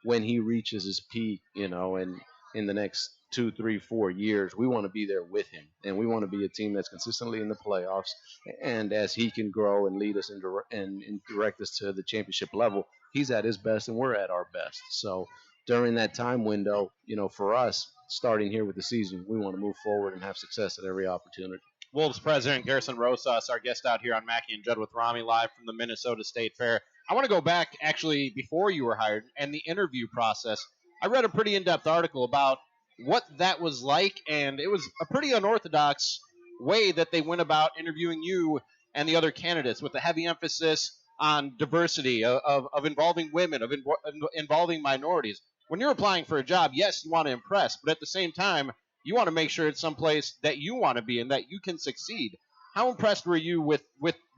when he reaches his peak, and in the next 2, 3, 4 years, we want to be there with him, and we want to be a team that's consistently in the playoffs. And as he can grow and lead us and direct us to the championship level, he's at his best, and we're at our best. So during that time window, for us, starting here with the season, we want to move forward and have success at every opportunity. Wolves president Gersson Rosas, our guest out here on Mackey and Judd with Ramie, live from the Minnesota State Fair. I want to go back, actually, before you were hired and the interview process. I read a pretty in-depth article about what that was like, and it was a pretty unorthodox way that they went about interviewing you and the other candidates, with a heavy emphasis on diversity, of involving women, of involving minorities. When you're applying for a job, yes, you want to impress, but at the same time, you want to make sure it's someplace that you want to be and that you can succeed. How impressed were you with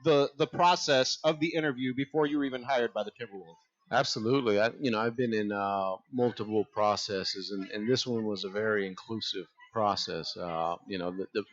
the process of the interview before you were even hired by the Timberwolves? Absolutely. I've been in multiple processes, and this one was a very inclusive process. The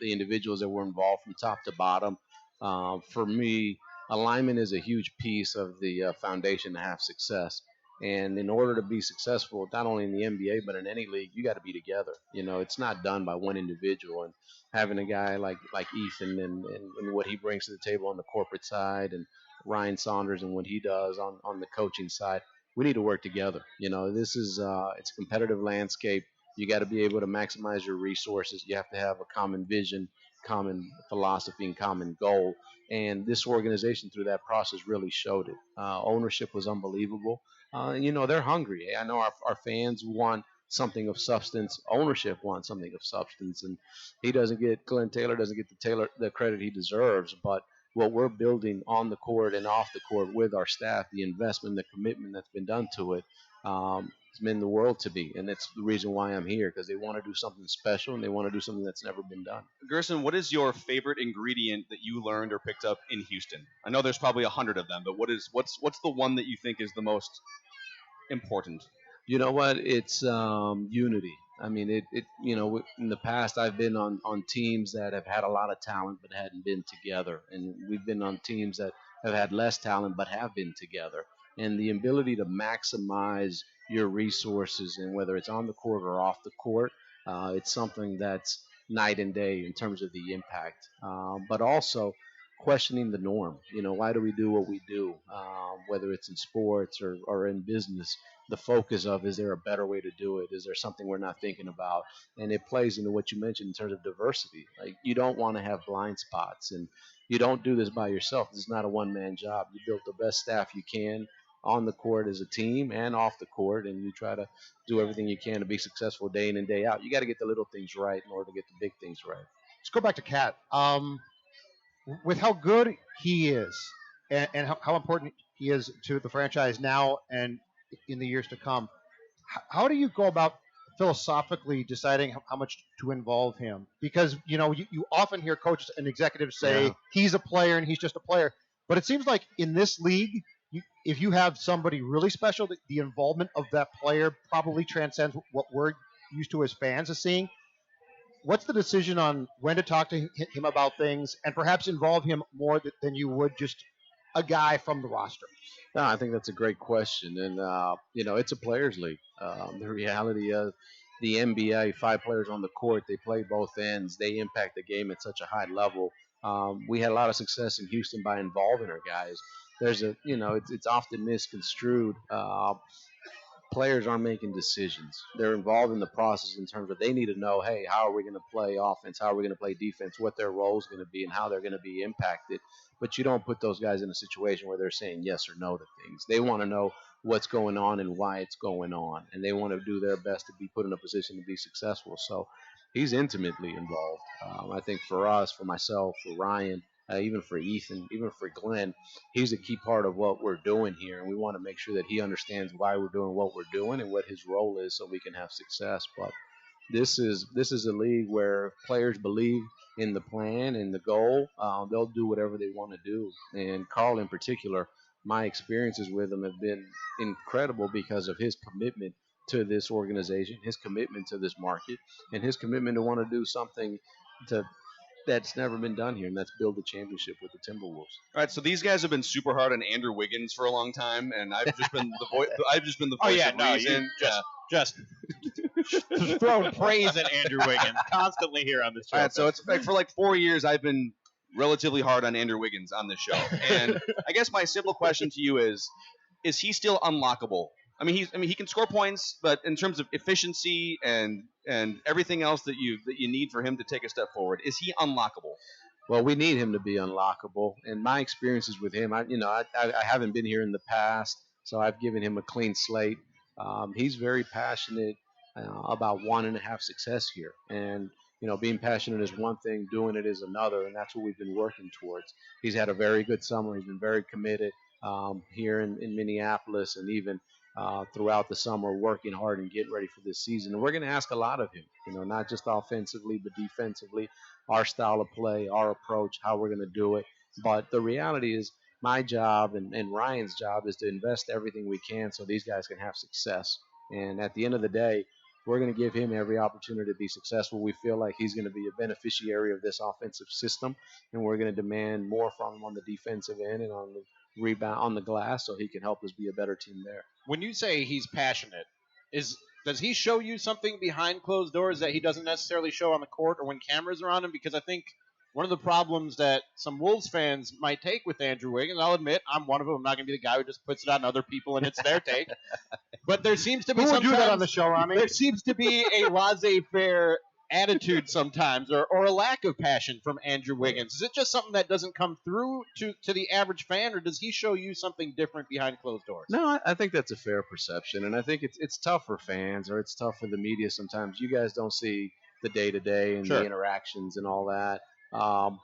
individuals that were involved from top to bottom. For me, alignment is a huge piece of the foundation to have success. And in order to be successful, not only in the NBA but in any league, you got to be together. It's not done by one individual. And having a guy like Ethan and what he brings to the table on the corporate side, and Ryan Saunders and what he does on the coaching side, we need to work together. This is it's a competitive landscape. You got to be able to maximize your resources. You have to have a common vision, common philosophy, and common goal. And this organization, through that process, really showed it. Ownership was unbelievable. They're hungry. I know our fans want something of substance. Ownership wants something of substance, and Glenn Taylor doesn't get the credit he deserves. But what we're building on the court and off the court with our staff, the investment, the commitment that's been done to it, it's meant the world to me. And that's the reason why I'm here, because they want to do something special and they want to do something that's never been done. Gersson, what is your favorite ingredient that you learned or picked up in Houston? I know there's probably 100 of them, but what's the one that you think is the most important? You know what? It's unity. I mean, in the past, I've been on teams that have had a lot of talent but hadn't been together. And we've been on teams that have had less talent but have been together. And the ability to maximize your resources, and whether it's on the court or off the court, it's something that's night and day in terms of the impact. But also questioning the norm. Why do we do what we do? Whether it's in sports or in business, the focus of, is there a better way to do it? Is there something we're not thinking about? And it plays into what you mentioned in terms of diversity. Like, you don't want to have blind spots, and you don't do this by yourself. This is not a one man job. You build the best staff you can on the court as a team and off the court, and you try to do everything you can to be successful day in and day out. You got to get the little things right in order to get the big things right. Let's go back to Cat. With how good he is, and how important he is to the franchise now and in the years to come, how do you go about philosophically deciding how much to involve him? Because you often hear coaches and executives say, Yeah. he's a player and he's just a player, but it seems like in this league, if you have somebody really special, the involvement of that player probably transcends what we're used to as fans of seeing. What's the decision on when to talk to him about things and perhaps involve him more than you would just a guy from the roster? No, I think that's a great question, and it's a players' league. The reality of the NBA, 5 players on the court, they play both ends. They impact the game at such a high level. We had a lot of success in Houston by involving our guys. It's often misconstrued. Players aren't making decisions. They're involved in the process in terms of, they need to know, hey, how are we going to play offense? How are we going to play defense? What their role is going to be and how they're going to be impacted. But you don't put those guys in a situation where they're saying yes or no to things. They want to know what's going on and why it's going on, and they want to do their best to be put in a position to be successful. So he's intimately involved. I think for us, for myself, for Ryan, even for Ethan, even for Glenn, he's a key part of what we're doing here, and we want to make sure that he understands why we're doing what we're doing and what his role is, so we can have success. But this is a league where players believe in the plan and the goal. They'll do whatever they want to do. And Carl, in particular, my experiences with him have been incredible because of his commitment to this organization, his commitment to this market, and his commitment to want to do something to that's never been done here, and that's build a championship with the Timberwolves. All right, so these guys have been super hard on Andrew Wiggins for a long time, and I've just been the voice. I've just been the voice of reason. Just throwing praise at Andrew Wiggins constantly here on this show. All right, so it's like for like 4 years I've been relatively hard on Andrew Wiggins on this show, and I guess my simple question to you is he still unlockable? I mean, he can score points, but in terms of efficiency and everything else that you need for him to take a step forward, is he unlockable? Well, we need him to be unlockable. And my experiences with him, I haven't been here in the past, so I've given him a clean slate. He's very passionate about wanting to have success here. And, being passionate is one thing, doing it is another, and that's what we've been working towards. He's had a very good summer. He's been very committed here in Minneapolis and even throughout the summer, working hard and getting ready for this season. And we're going to ask a lot of him, not just offensively, but defensively, our style of play, our approach, how we're going to do it. But the reality is my job and Ryan's job is to invest everything we can so these guys can have success. And at the end of the day, we're going to give him every opportunity to be successful. We feel like he's going to be a beneficiary of this offensive system, and we're going to demand more from him on the defensive end and on the rebound on the glass so he can help us be a better team there. When you say he's passionate, does he show you something behind closed doors that he doesn't necessarily show on the court or when cameras are on him? Because I think one of the problems that some Wolves fans might take with Andrew Wiggins, I'll admit, I'm one of them. I'm not going to be the guy who just puts it on other people and it's their take. But there seems to be Who would do that on the show, Ramie? There seems to be a laissez-faire attitude sometimes or a lack of passion from Andrew Wiggins. Is it just something that doesn't come through to the average fan, or does he show you something different behind closed doors? No, I think that's a fair perception, and I think it's tough for fans or it's tough for the media sometimes. You guys don't see the day-to-day and the interactions and all that.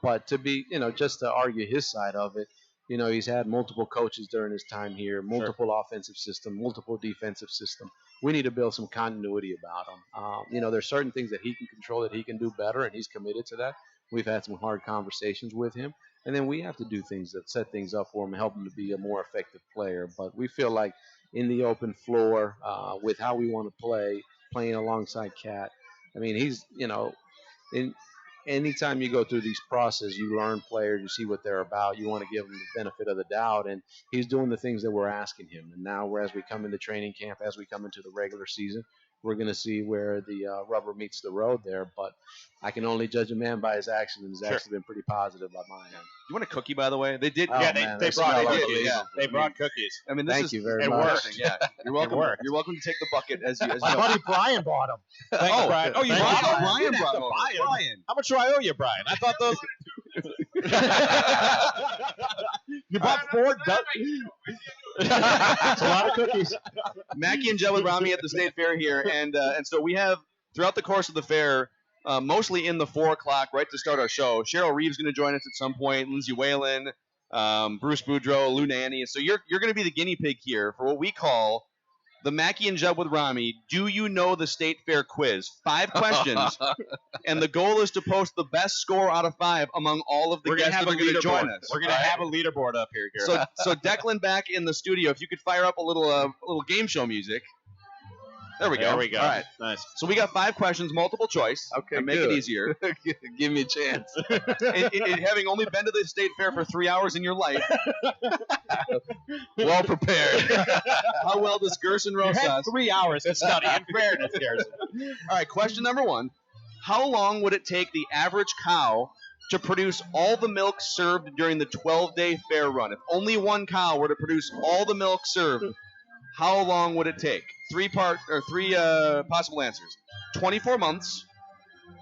But to be, just to argue his side of it, he's had multiple coaches during his time here, multiple offensive system, multiple defensive system. We need to build some continuity about him. There's certain things that he can control that he can do better, and he's committed to that. We've had some hard conversations with him. And then we have to do things that set things up for him and help him to be a more effective player. But we feel like in the open floor, with how we want to play, playing alongside Cat, I mean, he's, anytime you go through these processes, you learn players, you see what they're about, you want to give them the benefit of the doubt, and he's doing the things that we're asking him. And now, as we come into training camp, as we come into the regular season, we're going to see where the rubber meets the road there. But I can only judge a man by his actions, and his actions have been pretty positive by my end. You want a cookie, by the way? They did. Oh, they brought cookies. I mean, thank you very much. Worked. Yeah, you're welcome. You're welcome to take the bucket as you. My buddy Brian bought him. Thanks, Brian. Oh, you bought them? Brian brought them. Brian. How much do I owe you, Brian? I thought those. You bought 4 That's a lot of cookies. Mackey and Judd and Ramie at the State Fair here, and so we have throughout the course of the fair. Mostly in the 4 o'clock, right to start our show. Cheryl Reeves going to join us at some point. Lindsay Whalen, Bruce Boudreau, Lou Nanny. So you're going to be the guinea pig here for what we call the Mackey and Judd with Ramie. Do you know the State Fair quiz? 5 questions, and the goal is to post the best score out of 5 among all of the guests that are going to join us. We're going to have a leaderboard up here, Garrett. So Declan back in the studio. If you could fire up a little game show music. There we go. There we go. All right. Nice. So we got 5 questions, multiple choice. Okay, make it easier. Give me a chance. and having only been to the State Fair for 3 hours in your life, well prepared. How well does Gersson Rosas? You had 3 hours to study. In fairness, Garrison. All right. Question number 1: how long would it take the average cow to produce all the milk served during the 12-day fair run? If only one cow were to produce all the milk served, how long would it take? 3 possible answers: 24 months,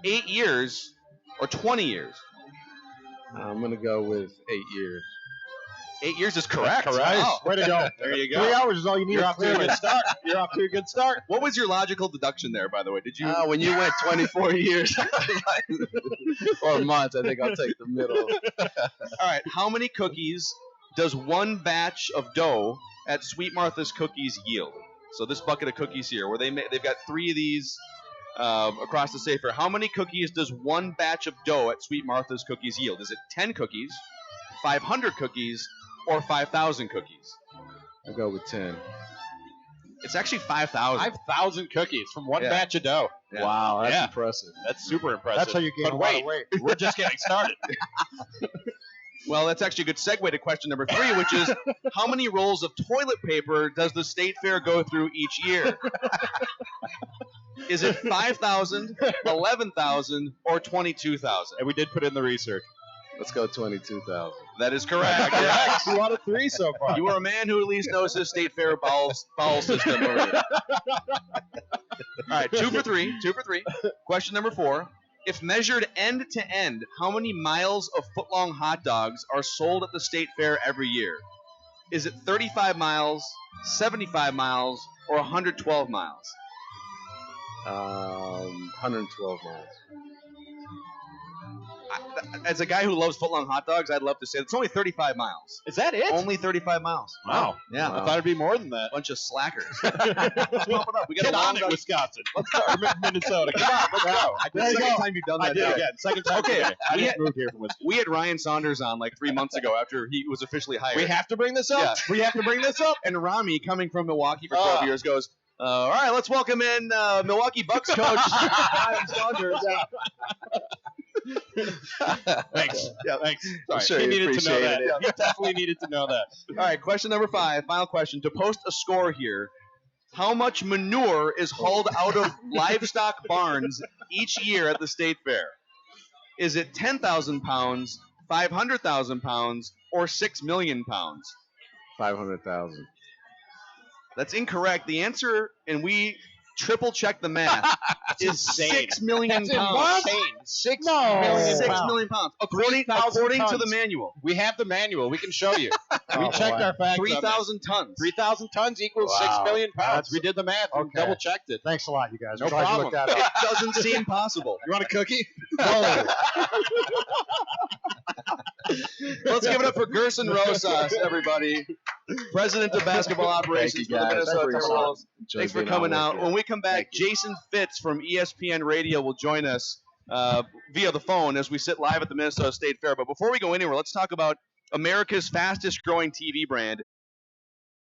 8 years, or 20 years. I'm going to go with 8 years. 8 years is correct. Wow. Way to go. There you go. 3 hours is all you need. You're off to a good start. You're off to a good start. What was your logical deduction there, by the way? Did you? When you went 24 years or months, I think I'll take the middle. All right. How many cookies does one batch of dough at Sweet Martha's Cookies yield? So this bucket of cookies here, where they've got 3 of these across the State Fair. How many cookies does one batch of dough at Sweet Martha's Cookies yield? Is it 10 cookies, 500 cookies, or 5,000 cookies? I'll go with 10. It's actually 5,000. 5,000 cookies from one Yeah. batch of dough. Yeah. Wow, that's Yeah. impressive. That's super impressive. That's how you gain But a lot wait, of weight. we're just getting started. Well, that's actually a good segue to question number 3, which is how many rolls of toilet paper does the State Fair go through each year? Is it 5,000, 11,000, or 22,000? And we did put in the research. Let's go 22,000. That is correct. Correct. 2 out of 3 so far. You are a man who at least knows his State Fair bowel system over there. All right, 2 for 3. 2 for 3. Question number 4. If measured end to end, how many miles of footlong hot dogs are sold at the State Fair every year? Is it 35 miles, 75 miles, or 112 miles? 112 miles. As a guy who loves footlong hot dogs, I'd love to say it's only 35 miles. Is that it? Only 35 miles. Wow. Yeah. I thought it'd be more than that. Bunch of slackers. Let's pump it up. We got Get a on long it, dog- Wisconsin. Let's go. Or Minnesota. Come on, let's go. That's the second time you've done that. I did now. again. Second time Okay. today. I We just had- moved here from Wisconsin. We had Ryan Saunders on like 3 months ago after he was officially hired. We have to bring this up? Yeah. We have to bring this up? And Ramie, coming from Milwaukee for 12 years, goes, all right, let's welcome in Milwaukee Bucks coach Ryan Saunders. Thanks. Yeah. Thanks. I'm Sorry. sure He you needed to know that. appreciated He definitely needed to know that. All right, question number 5, final question. To post a score here, how much manure is hauled out of livestock barns each year at the State Fair? Is it 10,000 pounds, 500,000 pounds, or 6 million pounds? 500,000. That's incorrect. The answer, and we triple checked the math, is insane. 6 million That's pounds. insane. 6 No. million 6 pounds. million pounds. According 3,000 to the tons. manual. We have the manual. We can show you. We Oh, checked boy. our facts. 3,000 tons. 3,000 tons equals Wow. 6 million pounds. That's- We did the math. We okay. double checked it. Thanks a lot, you guys. No I'm glad you looked that It up. doesn't seem possible. You want a cookie? No. Let's give it up for Gersson Rosas, everybody. President of Basketball Operations for the guys. Minnesota Thanks a Timberwolves. lot. Enjoyed Thanks for being on coming with out. you. When we come back, Thank you. Jason Fitz from ESPN Radio will join us via the phone as we sit live at the Minnesota State Fair. But before we go anywhere, let's talk about America's fastest growing TV brand,